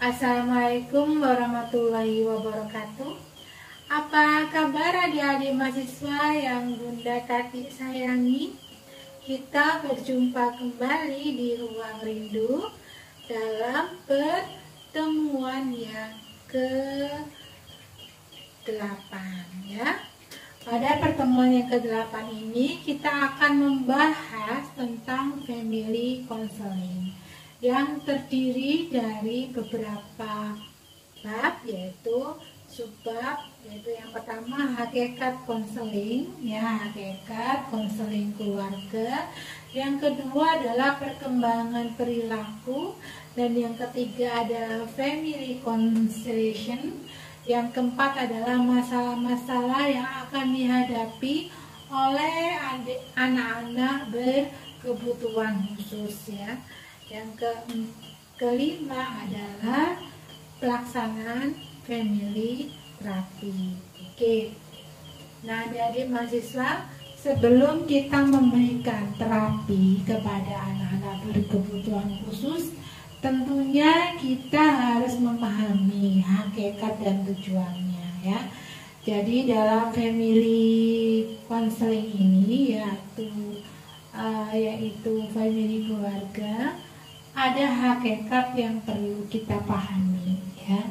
Assalamualaikum warahmatullahi wabarakatuh. Apa kabar adik-adik mahasiswa yang Bunda Tati sayangi? Kita berjumpa kembali di Ruang Rindu dalam pertemuan yang ke-8 ya. Pada pertemuan yang ke-8 ini kita akan membahas tentang family counseling yang terdiri dari beberapa bab, yaitu subbab, yaitu yang pertama hakikat konseling ya, hakikat konseling keluarga. Yang kedua adalah perkembangan perilaku, dan yang ketiga adalah family constellation. Yang keempat adalah masalah-masalah yang akan dihadapi oleh anak-anak berkebutuhan khusus ya. Yang kelima adalah pelaksanaan family terapi. Oke. Nah, adik-adik mahasiswa, sebelum kita memberikan terapi kepada anak-anak berkebutuhan khusus, tentunya kita harus memahami hakikat dan tujuannya ya. Jadi dalam family counseling ini yaitu family keluarga, ada hakikat yang perlu kita pahami ya.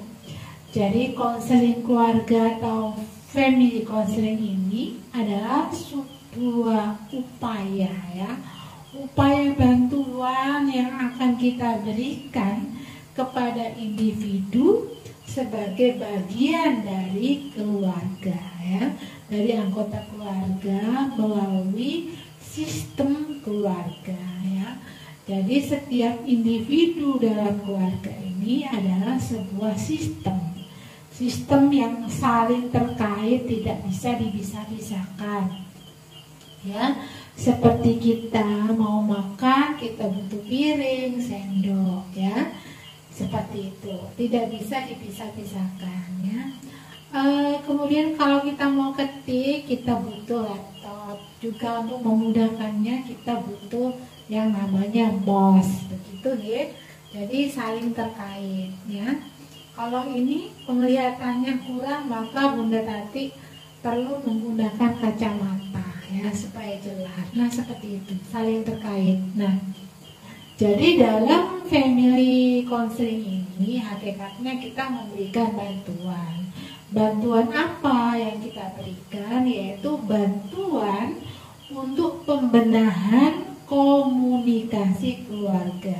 Jadi konseling keluarga atau family counseling ini adalah sebuah upaya ya, upaya bantuan yang akan kita berikan kepada individu sebagai bagian dari keluarga ya, dari anggota keluarga melalui sistem keluarga ya. Jadi setiap individu dalam keluarga ini adalah sebuah sistem yang saling terkait, tidak bisa dipisah-pisahkan ya. Seperti kita mau makan, kita butuh piring, sendok ya, seperti itu, tidak bisa dipisah-pisahkan ya. Kemudian kalau kita mau ketik, kita butuh laptop juga. Untuk memudahkannya kita butuh yang namanya mouse, begitu ya. Jadi saling terkait ya. Kalau ini penglihatannya kurang, maka Bunda Tati perlu menggunakan kacamata ya supaya jelas. Nah, seperti itu, saling terkait. Nah, jadi dalam family counseling ini hakikatnya kita memberikan bantuan. Bantuan apa yang kita berikan? Yaitu bantuan untuk pembenahan komunikasi keluarga.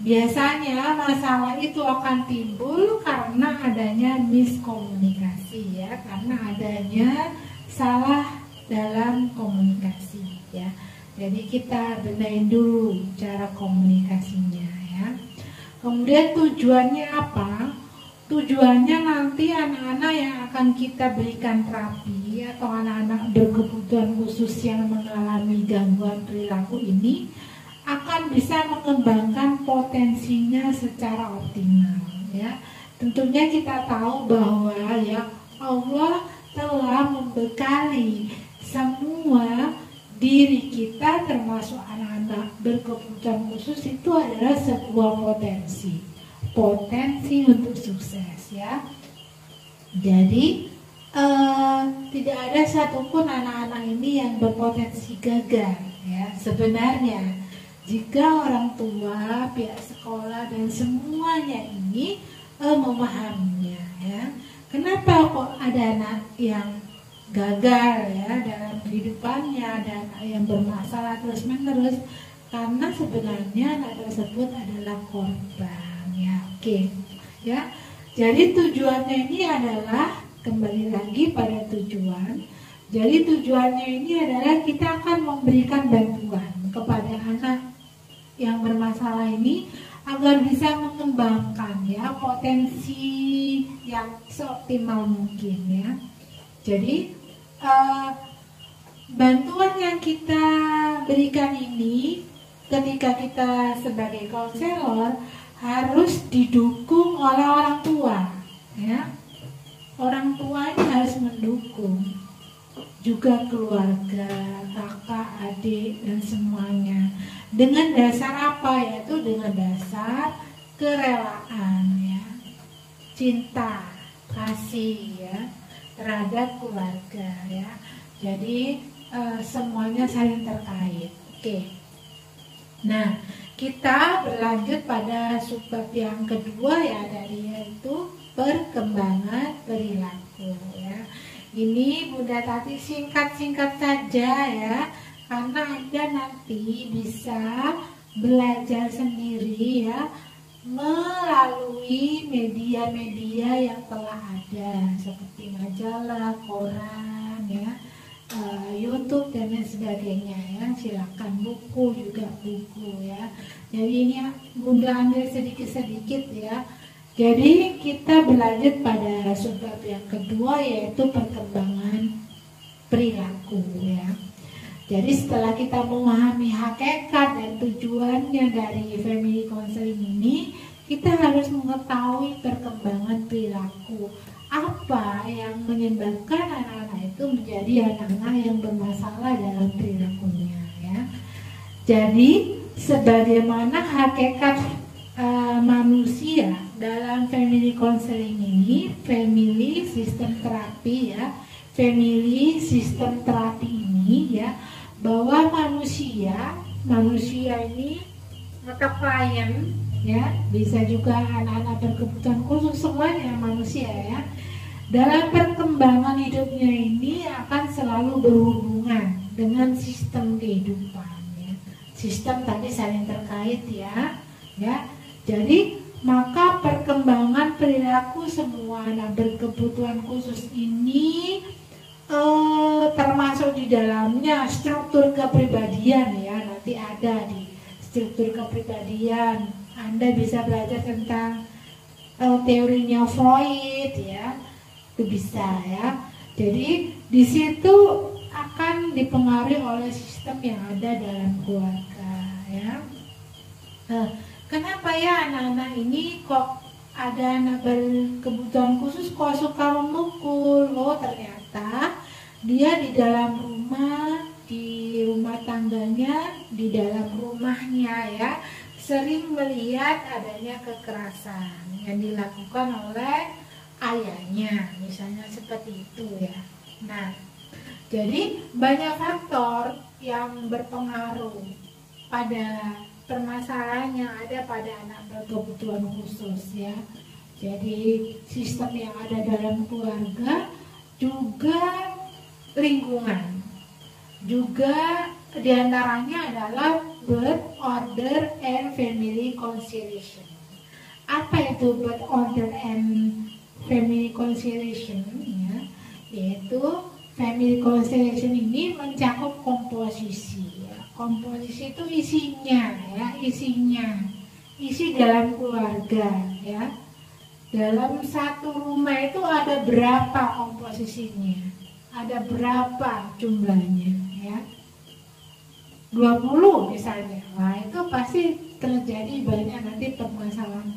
Biasanya masalah itu akan timbul karena adanya miskomunikasi ya, karena adanya salah dalam komunikasi ya. Jadi kita benahin dulu cara komunikasinya ya. Kemudian tujuannya apa? Tujuannya nanti anak-anak yang akan kita berikan terapi atau anak-anak berkebutuhan khusus yang mengalami gangguan perilaku ini akan bisa mengembangkan potensinya secara optimal ya. Tentunya kita tahu bahwa ya Allah telah membekali semua diri kita termasuk anak-anak berkebutuhan khusus itu adalah sebuah potensi untuk sukses ya. Jadi tidak ada satupun anak-anak ini yang berpotensi gagal ya. Sebenarnya jika orang tua, pihak sekolah dan semuanya ini memahaminya ya. Kenapa kok ada anak yang gagal ya dalam kehidupannya, ada anak yang bermasalah terus-menerus? Karena sebenarnya anak tersebut adalah korban. Oke, ya. Jadi tujuannya ini adalah kembali lagi pada tujuan. Jadi tujuannya ini adalah kita akan memberikan bantuan kepada anak yang bermasalah ini agar bisa mengembangkan ya potensi yang seoptimal mungkin ya. Jadi bantuan yang kita berikan ini ketika kita sebagai konselor harus didukung oleh orang tua ya. Orang tua ini harus mendukung juga keluarga, kakak, adik dan semuanya. Dengan dasar apa? Yaitu dengan dasar kerelaan ya. cinta, kasih ya terhadap keluarga ya. Jadi semuanya saling terkait. Oke. Nah, kita berlanjut pada subbab yang kedua ya, yaitu perkembangan perilaku ya. Ini Bunda Tati singkat-singkat saja ya, karena Anda nanti bisa belajar sendiri ya melalui media-media yang telah ada seperti majalah, koran ya, YouTube dan lain sebagainya ya. Silakan buku juga buku ya. Jadi ini Bunda ambil sedikit-sedikit ya. Jadi kita berlanjut pada subbab yang kedua, yaitu perkembangan perilaku ya. Jadi setelah kita memahami hakikat dan tujuannya dari family counseling ini, kita harus mengetahui perkembangan perilaku. Apa yang menyebabkan anak-anak itu menjadi anak-anak yang bermasalah dalam perilakunya ya. Jadi sebagaimana hakikat manusia dalam family counseling ini, family system terapi ya, family system terapi ini ya, bahwa manusia ini atau klien ya, bisa juga anak-anak berkebutuhan khusus, semuanya manusia ya, dalam perkembangan hidupnya ini akan selalu berhubungan dengan sistem kehidupan ya. Sistem tadi saling terkait ya. Jadi maka perkembangan perilaku semua anak berkebutuhan khusus ini termasuk di dalamnya struktur kepribadian ya. Nanti ada di struktur kepribadian. Anda bisa belajar tentang teorinya Freud ya, itu bisa ya. Jadi di situ akan dipengaruhi oleh sistem yang ada dalam keluarga ya. Kenapa ya anak-anak ini kok ada anak berkebutuhan khusus kok suka memukul? Oh, ternyata dia di dalam rumah, di rumah tangganya, di dalam rumahnya ya, sering melihat adanya kekerasan yang dilakukan oleh ayahnya, misalnya seperti itu ya. Nah, jadi banyak faktor yang berpengaruh pada permasalahan yang ada pada anak berkebutuhan khusus ya. Jadi sistem yang ada dalam keluarga, juga lingkungan, juga diantaranya adalah birth order and family constellation. Apa itu birth order and family constellation ya? Yaitu family constellation ini mencakup komposisi ya. Komposisi itu isinya ya, isi dalam keluarga ya. Dalam satu rumah itu ada berapa komposisinya, ada berapa jumlahnya ya, 20 misalnya. Nah itu pasti terjadi banyak nanti permasalahan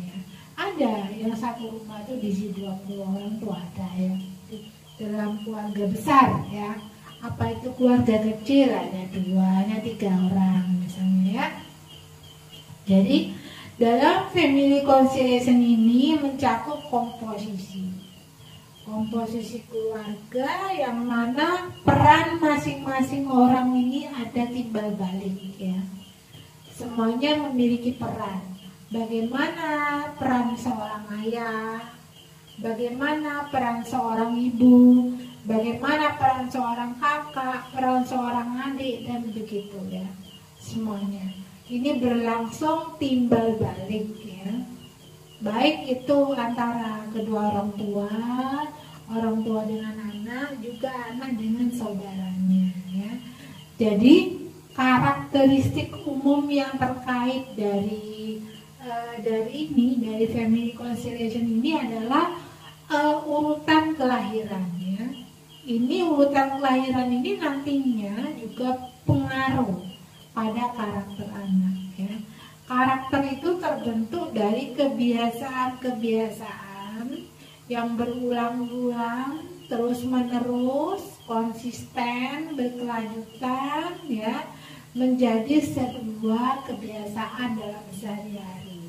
ya. Ada yang satu rumah itu diisi 20 orang tuh ada ya, dalam keluarga besar ya. Apa itu keluarga kecil, ada 2, ada 3 orang misalnya ya. Jadi dalam family constellation ini mencakup komposisi keluarga yang mana peran masing-masing orang ini ada timbal balik ya. Semuanya memiliki peran. Bagaimana peran seorang ayah, bagaimana peran seorang ibu, bagaimana peran seorang kakak, peran seorang adik, dan begitu ya. Semuanya ini berlangsung timbal balik ya. Baik itu antara kedua orang tua dengan anak, juga anak dengan saudaranya ya. Jadi karakteristik umum yang terkait dari family constellation ini adalah urutan kelahiran ya. Ini urutan kelahiran ini nantinya juga pengaruh pada karakter anak ya. Karakter itu terbentuk dari kebiasaan-kebiasaan yang berulang-ulang, terus-menerus, konsisten, berkelanjutan ya, menjadi sebuah kebiasaan dalam sehari-hari.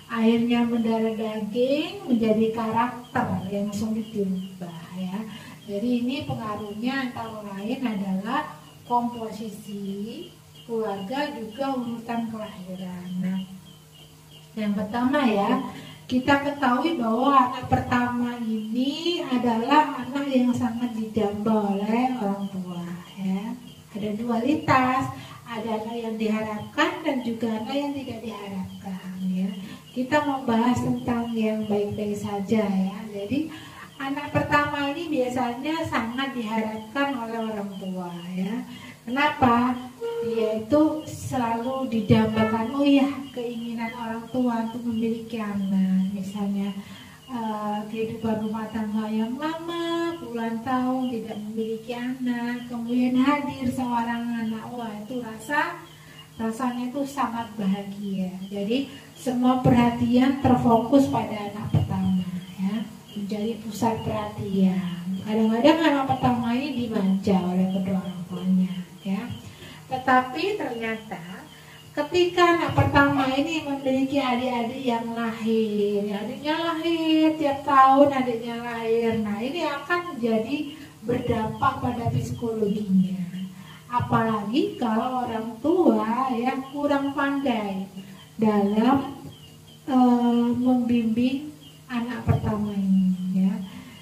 akhirnya mendarah daging menjadi karakter yang sulit dirubah ya. Jadi ini pengaruhnya antara lain adalah komposisi keluarga juga urutan kelahiran. Nah, yang pertama ya, kita ketahui bahwa anak pertama ini adalah anak yang sangat didamba oleh orang tua ya. Ada dualitas, ada anak yang diharapkan dan juga anak yang tidak diharapkan ya. Kita mau bahas tentang yang baik-baik saja ya. Jadi anak pertama ini biasanya sangat diharapkan oleh orang tua ya. Kenapa? Dia itu selalu didambakan, oh ya, keinginan orang tua untuk memiliki anak. Misalnya kehidupan rumah tangga yang lama, puluhan tahun tidak memiliki anak, kemudian hadir seorang anak, wah itu rasanya itu sangat bahagia. Jadi semua perhatian terfokus pada anak pertama ya, menjadi pusat perhatian. Kadang-kadang anak pertama ini dimanja oleh kedua orang tuanya ya. Tetapi ternyata ketika anak pertama ini memiliki adik-adik yang lahir, adiknya lahir tiap tahun, adiknya lahir. Nah ini akan jadi berdampak pada psikologinya. Apalagi kalau orang tua yang kurang pandai dalam membimbing anak pertama ini ya.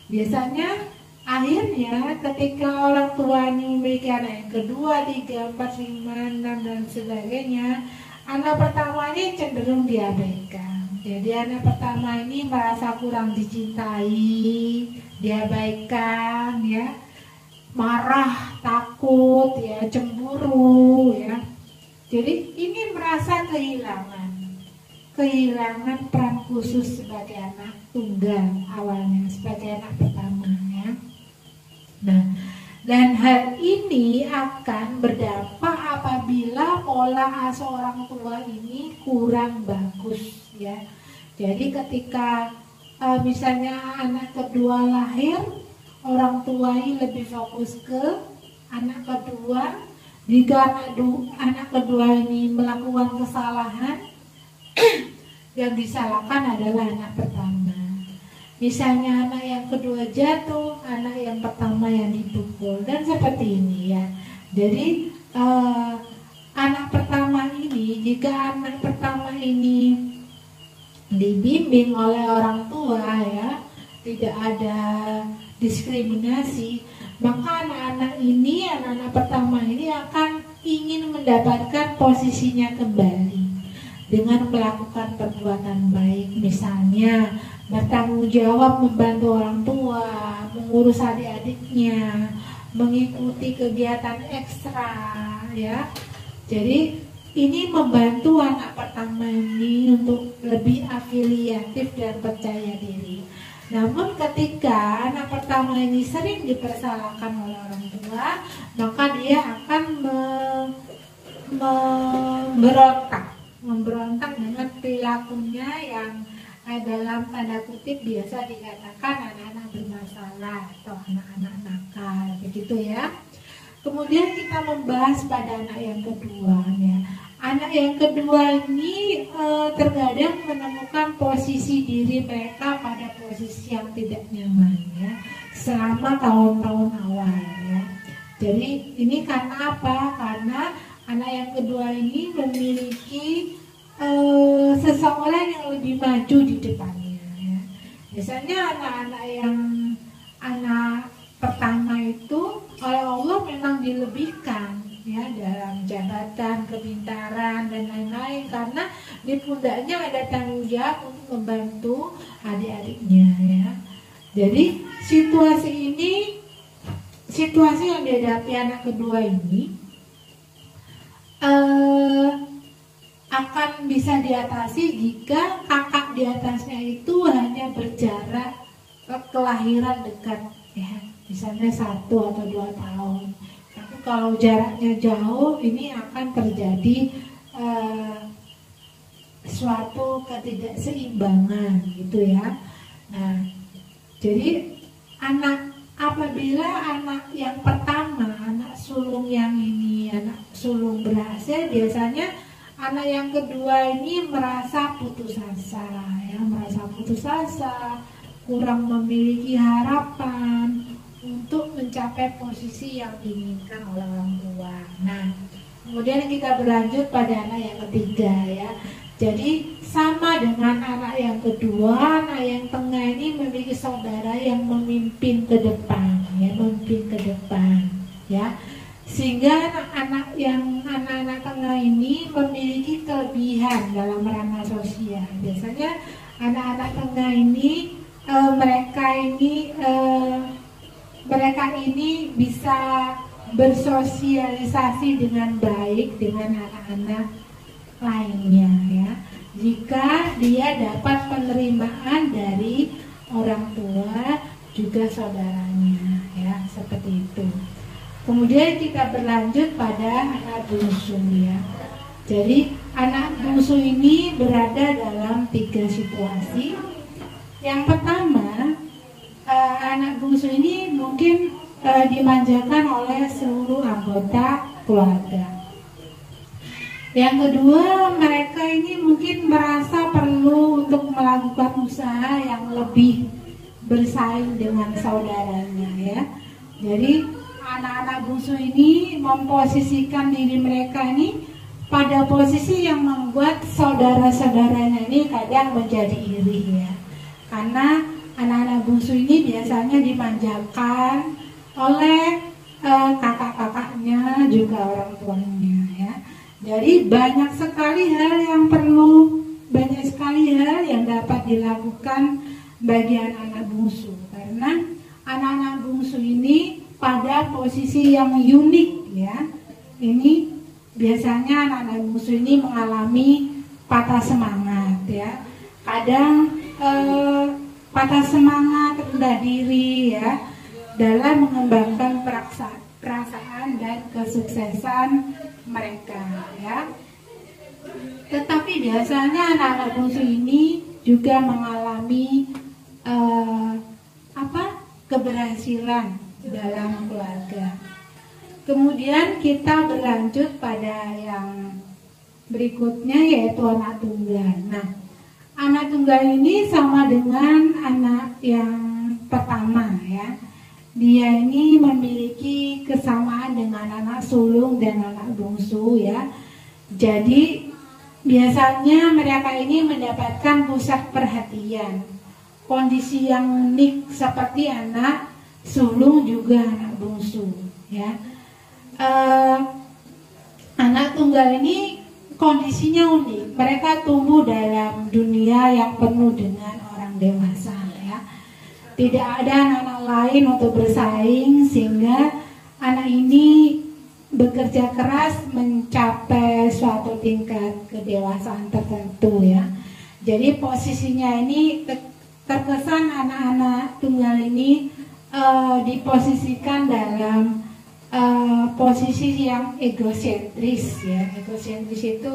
Biasanya akhirnya ketika orang tua ini memiliki anak yang kedua, 3, 4, 5, 6 dan sebagainya, anak pertama ini cenderung diabaikan. Jadi anak pertama ini merasa kurang dicintai, diabaikan ya, marah, takut ya, cemburu ya. Jadi ini merasa kehilangan peran khusus sebagai anak tunggal awalnya, sebagai anak pertama ya. Nah, dan hal ini akan berdampak apabila pola asuh orang tua ini kurang bagus ya. Jadi ketika misalnya anak kedua lahir, orang tua ini lebih fokus ke anak kedua. Jika anak kedua ini melakukan kesalahan, yang disalahkan adalah anak pertama. Misalnya anak yang kedua jatuh, anak yang pertama yang dipukul, dan seperti ini ya. Jadi anak pertama ini, jika anak pertama ini dibimbing oleh orang tua ya, tidak ada diskriminasi, maka anak-anak ini, anak-anak pertama ini akan ingin mendapatkan posisinya kembali dengan melakukan perbuatan baik, misalnya bertanggung jawab membantu orang tua, mengurus adik-adiknya, mengikuti kegiatan ekstra ya. Jadi ini membantu anak pertama ini untuk lebih afiliatif dan percaya diri. Namun ketika anak pertama ini sering dipersalahkan oleh orang tua, maka dia akan memberontak dengan perilakunya yang dalam tanda kutip biasa dikatakan anak-anak bermasalah atau anak-anak nakal, begitu ya. Kemudian kita membahas pada anak yang kedua ya. Anak yang kedua ini terkadang menemukan posisi diri mereka pada posisi yang tidak nyaman ya, selama tahun-tahun awal ya. Jadi ini karena apa? Karena anak yang kedua ini memiliki seseorang yang lebih maju di depannya ya. Biasanya anak pertama itu oleh Allah memang dilebihkan ya dalam jabatan, kepintaran dan lain-lain, karena di pundaknya ada tanggung jawab untuk membantu adik-adiknya ya. Jadi situasi yang dihadapi anak kedua ini akan bisa diatasi jika kakak di atasnya itu hanya berjarak kelahiran dekat ya, misalnya 1 atau 2 tahun. Tapi kalau jaraknya jauh, ini akan terjadi suatu ketidakseimbangan gitu ya. Nah, jadi apabila anak yang pertama, anak sulung yang ini, anak sulung berhasil, biasanya anak yang kedua ini merasa putus asa, ya, merasa putus asa, kurang memiliki harapan untuk mencapai posisi yang diinginkan oleh orang tua. Nah, kemudian kita berlanjut pada anak yang ketiga, ya. Jadi sama dengan anak yang kedua, anak yang tengah ini memiliki saudara yang memimpin ke depan, ya, memimpin ke depan, ya. Sehingga anak-anak tengah ini memiliki kelebihan dalam ranah sosial. Biasanya anak-anak tengah ini mereka ini bisa bersosialisasi dengan baik dengan anak-anak lainnya, ya, jika dia dapat penerimaan dari orang tua juga saudaranya, ya, seperti itu. Kemudian kita berlanjut pada anak bungsu, ya. Jadi anak bungsu ini berada dalam 3 situasi. Yang pertama, anak bungsu ini mungkin dimanjakan oleh seluruh anggota keluarga. Yang kedua, mereka ini mungkin merasa perlu untuk melakukan usaha yang lebih bersaing dengan saudaranya, ya. Jadi anak-anak bungsu ini memposisikan diri mereka ini pada posisi yang membuat saudara-saudaranya ini kadang menjadi iri, ya. Karena anak-anak bungsu ini biasanya dimanjakan oleh kakak-kakaknya juga orang tuanya, ya. Jadi banyak sekali hal yang dapat dilakukan bagi anak-anak bungsu, karena anak-anak bungsu ini pada posisi yang unik, ya. Ini biasanya anak-anak bungsu ini mengalami patah semangat, ya. Kadang patah semangat, rendah diri, ya, dalam mengembangkan perasaan dan kesuksesan mereka, ya. Tetapi biasanya anak-anak bungsu ini juga mengalami keberhasilan dalam keluarga. Kemudian kita berlanjut pada yang berikutnya, yaitu anak tunggal. Nah, anak tunggal ini sama dengan anak yang pertama, ya. Dia ini memiliki kesamaan dengan anak sulung dan anak bungsu, ya. Jadi biasanya mereka ini mendapatkan pusat perhatian, kondisi yang unik seperti anak sulung juga anak bungsu, ya. Anak tunggal ini kondisinya unik. Mereka tumbuh dalam dunia yang penuh dengan orang dewasa, ya. Tidak ada anak-anak lain untuk bersaing, sehingga anak ini bekerja keras mencapai suatu tingkat kedewasaan tertentu, ya. Jadi posisinya ini terkesan anak-anak tunggal ini diposisikan dalam posisi yang egosentris, ya. Egosentris itu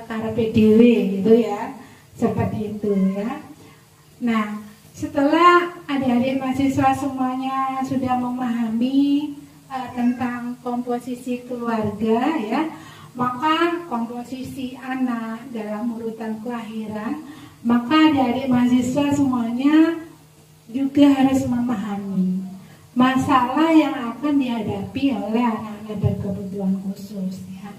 karpe diewe gitu, ya, seperti itu, ya. Nah, setelah adik-adik mahasiswa semuanya sudah memahami tentang komposisi keluarga, ya, maka komposisi anak dalam urutan kelahiran, maka adik-adik mahasiswa semuanya juga harus memahami masalah yang akan dihadapi oleh anak-anak berkebutuhan khusus, ya.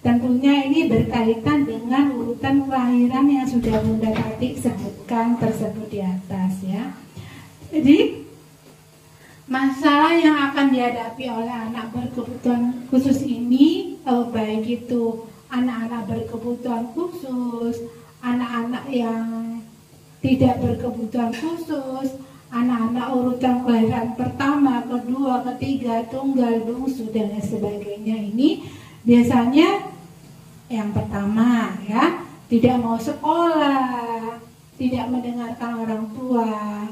Tentunya ini berkaitan dengan urutan kelahiran yang sudah Bunda Tati sebutkan tersebut di atas, ya. Jadi masalah yang akan dihadapi oleh anak berkebutuhan khusus ini, baik itu anak-anak berkebutuhan khusus, anak-anak yang tidak berkebutuhan khusus, anak-anak urutan kelahiran pertama, kedua, ketiga, tunggal, bungsu, dan lain sebagainya ini biasanya yang pertama, ya, tidak mau sekolah, tidak mendengarkan orang tua,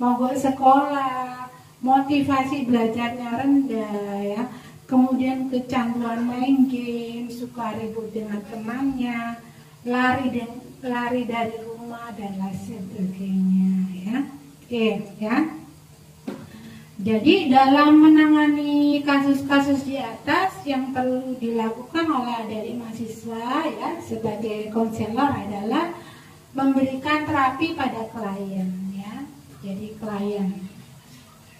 mogok sekolah, motivasi belajarnya rendah, ya, kemudian kecanduan main game, suka ribut dengan temannya, lari dari rumah dan lain sebagainya, ya. Oke, ya. Jadi dalam menangani kasus-kasus di atas yang perlu dilakukan oleh adik-adik mahasiswa ya sebagai konselor adalah memberikan terapi pada klien ya. Jadi klien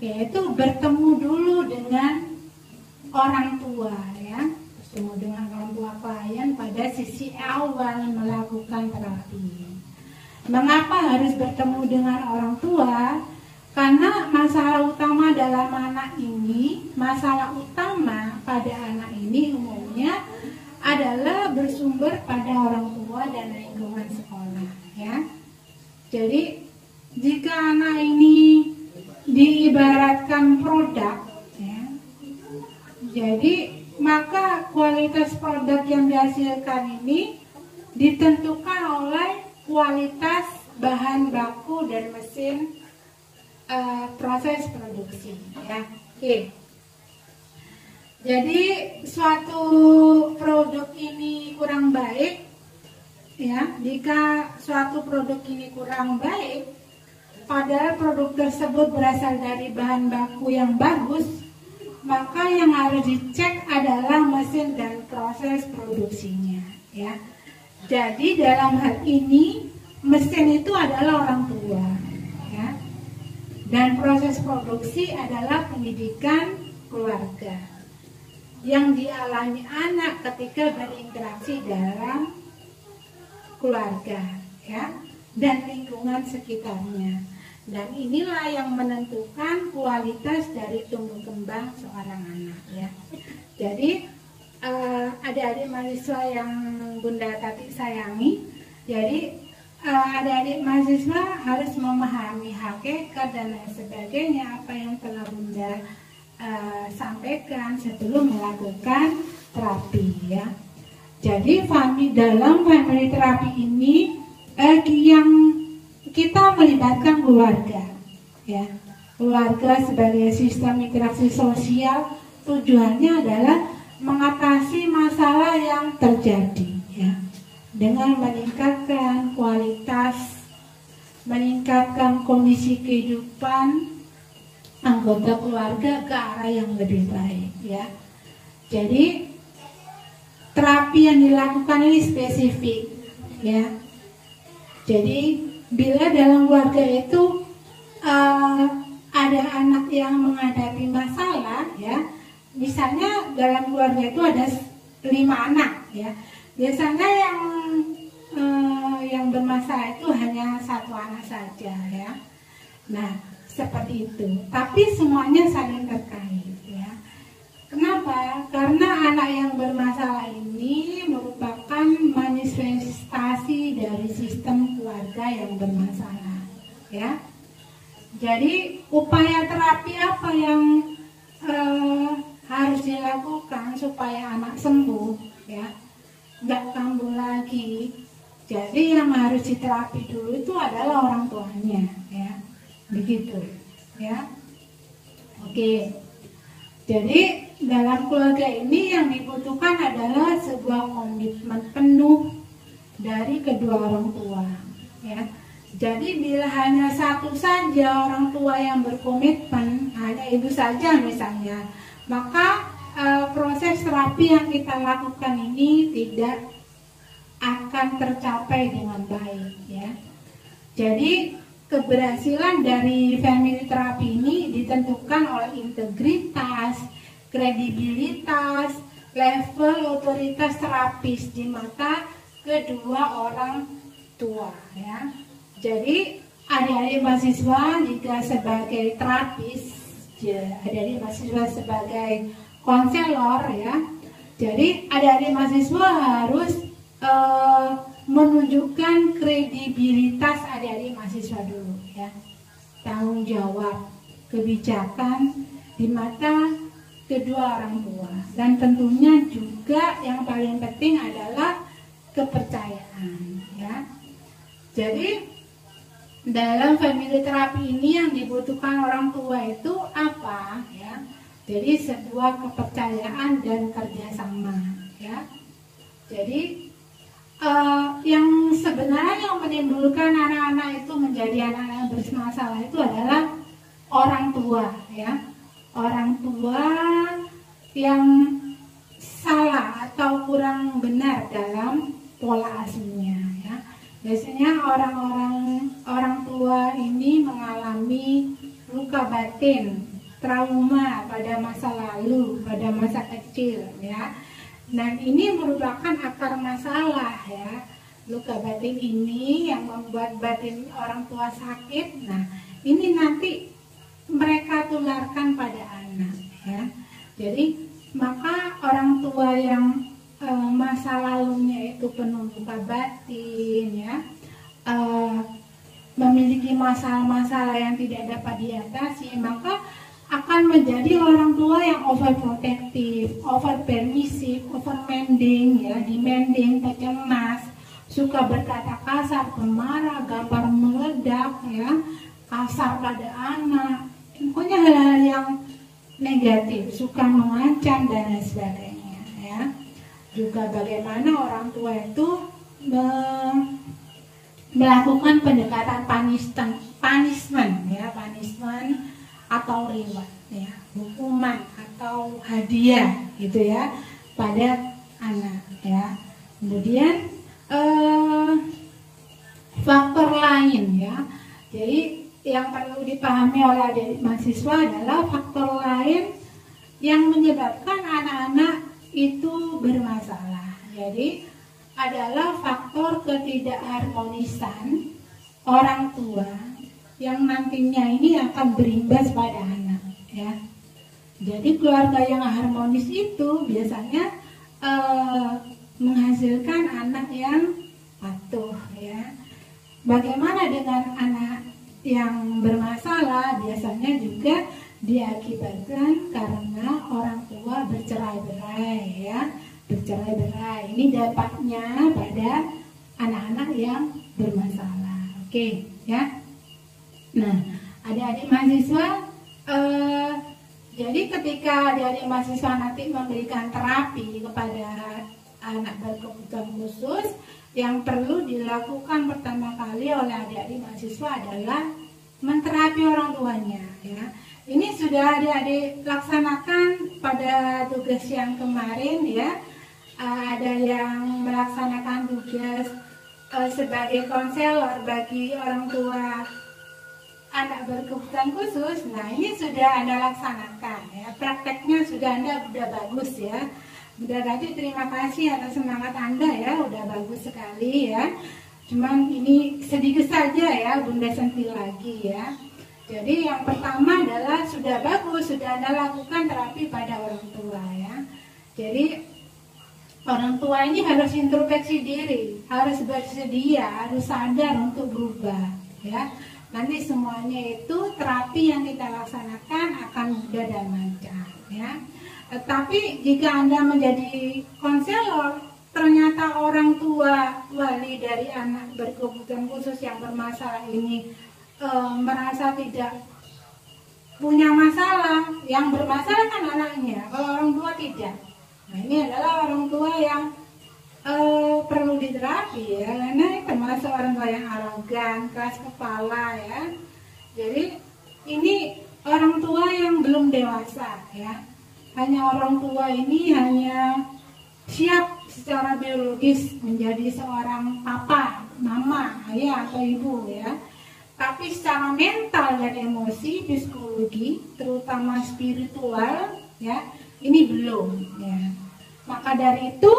yaitu bertemu dulu dengan orang tua ya, bertemu dengan orang tua klien pada sisi awal melakukan terapi. Mengapa harus bertemu dengan orang tua? Karena masalah utama dalam anak ini, masalah utama pada anak ini umumnya adalah bersumber pada orang tua dan lingkungan sekolah ya. Jadi jika anak ini diibaratkan produk ya, jadi maka kualitas produk yang dihasilkan ini ditentukan oleh kualitas bahan baku dan mesin proses produksi ya. Oke. Jadi suatu produk ini kurang baik ya, jika suatu produk ini kurang baik padahal produk tersebut berasal dari bahan baku yang bagus, maka yang harus dicek adalah mesin dan proses produksinya ya. Jadi dalam hal ini mesin itu adalah orang tua ya. Dan proses produksi adalah pendidikan keluarga yang dialami anak ketika berinteraksi dalam keluarga ya, dan lingkungan sekitarnya. Dan inilah yang menentukan kualitas dari tumbuh kembang seorang anak ya. Jadi adik-adik mahasiswa yang Bunda Tati sayangi, jadi adik-adik mahasiswa harus memahami hakikat dan lain sebagainya apa yang telah Bunda sampaikan sebelum melakukan terapi ya. Jadi dalam family terapi ini yang kita melibatkan keluarga ya. Keluarga sebagai sistem interaksi sosial, tujuannya adalah mengatasi masalah yang terjadi ya, dengan meningkatkan kualitas, meningkatkan kondisi kehidupan anggota keluarga ke arah yang lebih baik ya. Jadi terapi yang dilakukan ini spesifik ya. Jadi bila dalam keluarga itu ada anak yang menghadapi masalah ya, misalnya dalam keluarga itu ada 5 anak ya, biasanya yang bermasalah itu hanya 1 anak saja ya. Nah seperti itu, tapi semuanya saling terkait ya. Kenapa? Karena anak yang bermasalah ini merupakan manifestasi dari sistem keluarga yang bermasalah ya. Jadi upaya terapi apa yang harus dilakukan supaya anak sembuh ya, nggak kambuh lagi. Jadi yang harus diterapi dulu itu adalah orang tuanya ya, begitu ya. Oke, jadi dalam keluarga ini yang dibutuhkan adalah sebuah komitmen penuh dari kedua orang tua ya. Jadi bila hanya satu saja orang tua yang berkomitmen, hanya itu saja misalnya, maka proses terapi yang kita lakukan ini tidak akan tercapai dengan baik ya. Jadi keberhasilan dari family terapi ini ditentukan oleh integritas, kredibilitas, level otoritas terapis di mata kedua orang tua ya. Jadi adik-adik mahasiswa jika sebagai terapis, adik-adik mahasiswa sebagai konselor ya, jadi adik-adik mahasiswa harus menunjukkan kredibilitas adik-adik mahasiswa dulu ya, tanggung jawab, kebijakan di mata kedua orang tua, dan tentunya juga yang paling penting adalah kepercayaan ya. Jadi dalam family terapi ini yang dibutuhkan orang tua itu apa ya? Jadi sebuah kepercayaan dan kerjasama ya. Jadi yang sebenarnya yang menimbulkan anak-anak itu menjadi anak-anak yang bermasalah itu adalah orang tua ya. orang tua yang salah atau kurang benar dalam pola asuhnya ya. Biasanya orang tua ini mengalami luka batin, trauma pada masa lalu, pada masa kecil ya. Dan ini merupakan akar masalah ya. Luka batin ini yang membuat batin orang tua sakit. Nah, ini nanti mereka tularkan pada anak ya. Jadi maka orang tua yang masa lalunya itu penuh luka batin ya, memiliki masalah-masalah yang tidak dapat diatasi, maka akan menjadi orang tua yang overprotective, over permissive, over mending ya, demanding, pecemas, suka berkata kasar, pemarah, gampang meledak ya, kasar pada anak, pokoknya hal-hal yang negatif, suka mengancam dan lain sebagainya ya. Juga bagaimana orang tua itu melakukan pendekatan punishment ya, punishment atau reward ya, hukuman atau hadiah gitu ya pada anak ya. Kemudian faktor lain ya, jadi yang perlu dipahami oleh adik mahasiswa adalah faktor lain yang menyebabkan anak-anak itu bermasalah. Jadi adalah faktor ketidakharmonisan orang tua yang nantinya ini akan berimbas pada anak ya. Jadi keluarga yang harmonis itu biasanya menghasilkan anak yang patuh ya. Bagaimana dengan anak yang bermasalah? Biasanya juga diakibatkan karena orang tua bercerai-berai ya, bercerai-berai. Ini dampaknya pada anak-anak yang bermasalah. Oke ya. Nah, adik-adik mahasiswa, jadi ketika adik-adik mahasiswa nanti memberikan terapi kepada anak berkebutuhan khusus, yang perlu dilakukan pertama kali oleh adik-adik mahasiswa adalah menterapi orang tuanya ya. Ini sudah adik-adik laksanakan pada tugas yang kemarin ya. Ada yang melaksanakan tugas sebagai konselor bagi orang tua anak berkebutuhan khusus. Nah, ini sudah Anda laksanakan ya. Prakteknya sudah Anda bagus ya. Bunda Rati terima kasih atas semangat Anda ya, udah bagus sekali ya. Cuman ini sedikit saja ya, Bunda sentil lagi ya. Jadi yang pertama adalah sudah bagus, sudah Anda lakukan terapi pada orang tua ya. Jadi orang tua ini harus introspeksi diri, harus bersedia, harus sadar untuk berubah ya. Nanti semuanya itu terapi yang kita laksanakan akan mudah dan lancar ya. Tetapi jika Anda menjadi konselor, ternyata orang tua wali dari anak berkebutuhan khusus yang bermasalah ini merasa tidak punya masalah, yang bermasalah kan anaknya, kalau orang tua tidak. Nah, ini adalah orang tua yang perlu diterapi ya, karena termasuk orang tua yang arogan, keras kepala ya. Jadi ini orang tua yang belum dewasa ya. Hanya orang tua ini hanya siap secara biologis menjadi seorang papa, mama, ayah atau ibu ya. Tapi secara mental dan emosi, psikologi, terutama spiritual ya, ini belum ya. Maka dari itu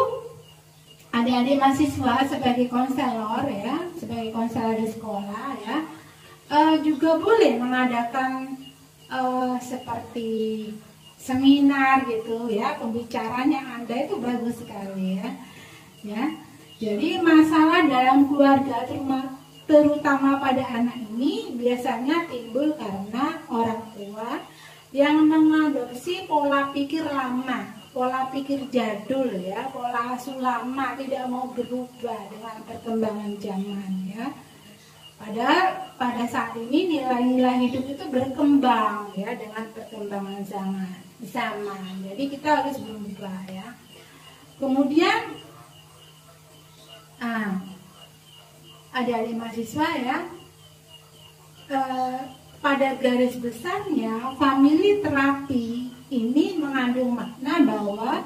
adik-adik mahasiswa sebagai konselor ya, sebagai konselor di sekolah ya, juga boleh mengadakan seperti seminar gitu ya, pembicaranya Anda itu bagus sekali ya. Ya. Jadi masalah dalam keluarga terutama pada anak ini biasanya timbul karena orang tua yang mengadopsi pola pikir lama, pola pikir jadul ya, pola asuh lama, tidak mau berubah dengan perkembangan zaman ya. Padahal pada saat ini nilai-nilai hidup itu berkembang ya dengan perkembangan zaman. Jadi kita harus berubah ya. Kemudian adik-adik mahasiswa ya, pada garis besarnya family terapi ini mengandung makna bahwa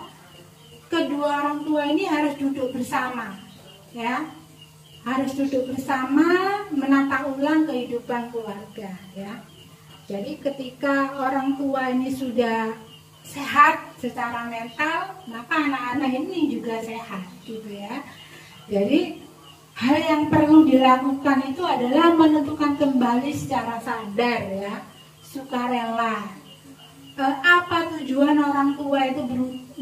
kedua orang tua ini harus duduk bersama, ya, harus duduk bersama menata ulang kehidupan keluarga, ya. Jadi ketika orang tua ini sudah sehat secara mental, maka anak-anak ini juga sehat, gitu ya. Jadi hal yang perlu dilakukan itu adalah menentukan kembali secara sadar, ya, sukarela. Apa tujuan orang tua itu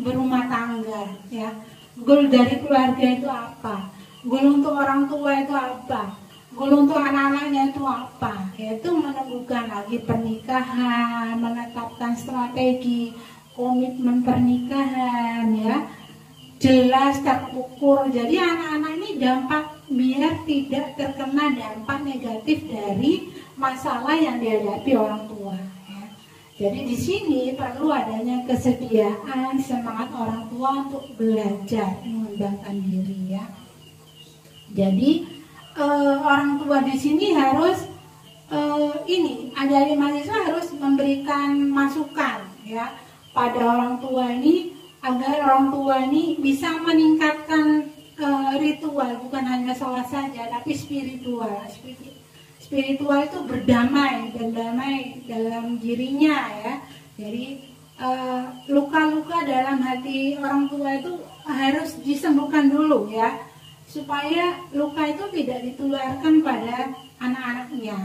berumah tangga, ya? Goal dari keluarga itu apa? Goal untuk orang tua itu apa? Goal untuk anak-anaknya itu apa? Yaitu menemukan lagi pernikahan, menetapkan strategi, komitmen pernikahan, ya, jelas terukur. Jadi anak-anak ini biar tidak terkena dampak negatif dari masalah yang dihadapi orang tua, ya. Jadi di sini perlu adanya kesediaan semangat orang tua untuk belajar mengembangkan diri, ya. Jadi orang tua di sini harus adik-adik mahasiswa harus memberikan masukan, ya, pada orang tua ini agar orang tua ini bisa meningkatkan ritual, bukan hanya sholat saja, tapi spiritual. Spiritual itu berdamai dalam dirinya, ya. Jadi luka-luka dalam hati orang tua itu harus disembuhkan dulu, ya, supaya luka itu tidak ditularkan pada anak-anaknya,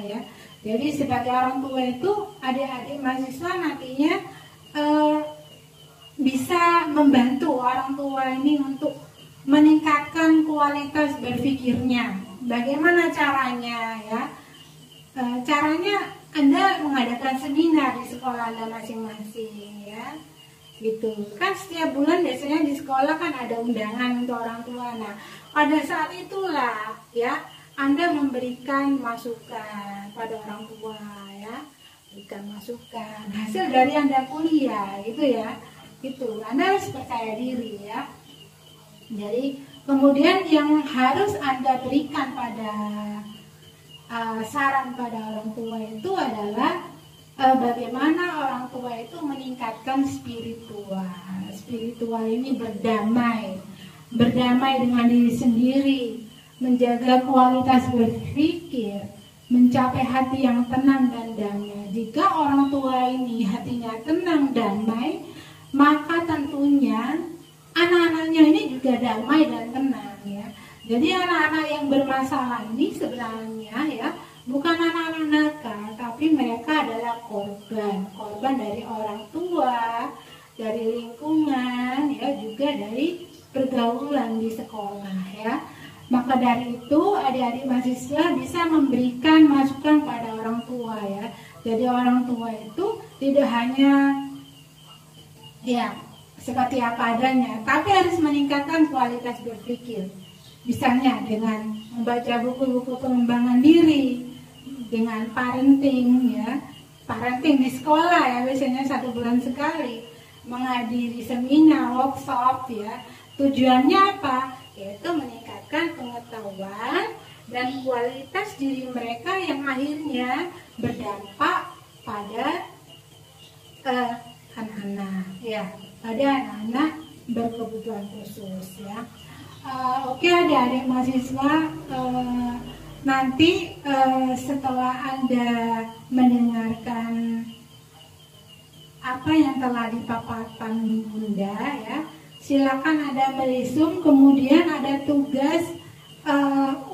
ya. Jadi sebagai orang tua itu adik-adik mahasiswa nantinya bisa membantu orang tua ini untuk meningkatkan kualitas berpikirnya. Bagaimana caranya, ya? Caranya Anda mengadakan seminar di sekolah Anda masing-masing, ya. Gitu. Kan setiap bulan biasanya di sekolah kan ada undangan untuk orang tua. Nah, pada saat itulah, ya, Anda memberikan masukan pada orang tua, ya. Berikan masukan hasil dari Anda kuliah, gitu ya. Gitu. Anda harus percaya diri, ya. Jadi kemudian yang harus Anda berikan pada saran pada orang tua itu adalah bagaimana orang tua itu meningkatkan spiritual. Spiritual ini berdamai dengan diri sendiri, menjaga kualitas berpikir, mencapai hati yang tenang dan damai. Jika orang tua ini hatinya tenang, damai, maka tentunya anak-anaknya ini juga damai dan tenang, ya. Jadi anak-anak yang bermasalah ini sebenarnya, ya, bukan anak-anak nakal, tapi mereka adalah korban dari orang tua, dari lingkungan, ya, juga dari pergaulan di sekolah, ya. Maka dari itu adik-adik mahasiswa bisa memberikan masukan pada orang tua, ya. Jadi orang tua itu tidak hanya, ya, seperti apa adanya, tapi harus meningkatkan kualitas berpikir. Misalnya dengan membaca buku-buku pengembangan diri, dengan parenting, ya, parenting di sekolah, ya, biasanya 1 bulan sekali, menghadiri seminar, workshop, ya. Tujuannya apa? Yaitu meningkatkan pengetahuan dan kualitas diri mereka yang akhirnya berdampak pada anak-anak, ya, pada anak-anak berkebutuhan khusus, ya. Oke, adik-adik mahasiswa, nanti setelah Anda mendengarkan apa yang telah dipaparkan Bunda, ya, silakan Anda melisum. Kemudian ada tugas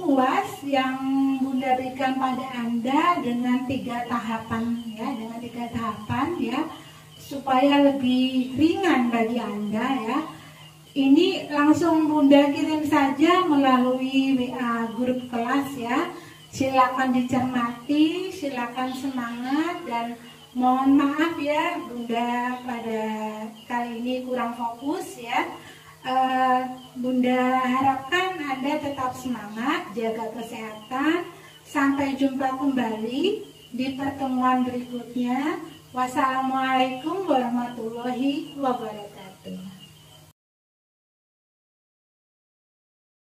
UAS yang Bunda berikan pada Anda dengan 3 tahapan, ya, ya, supaya lebih ringan bagi Anda, ya. Ini langsung Bunda kirim saja melalui WA grup kelas, ya. Silakan dicermati, silakan semangat, dan mohon maaf, ya, Bunda pada kali ini kurang fokus, ya. Bunda harapkan Anda tetap semangat, jaga kesehatan. Sampai jumpa kembali di pertemuan berikutnya. Wassalamualaikum warahmatullahi wabarakatuh.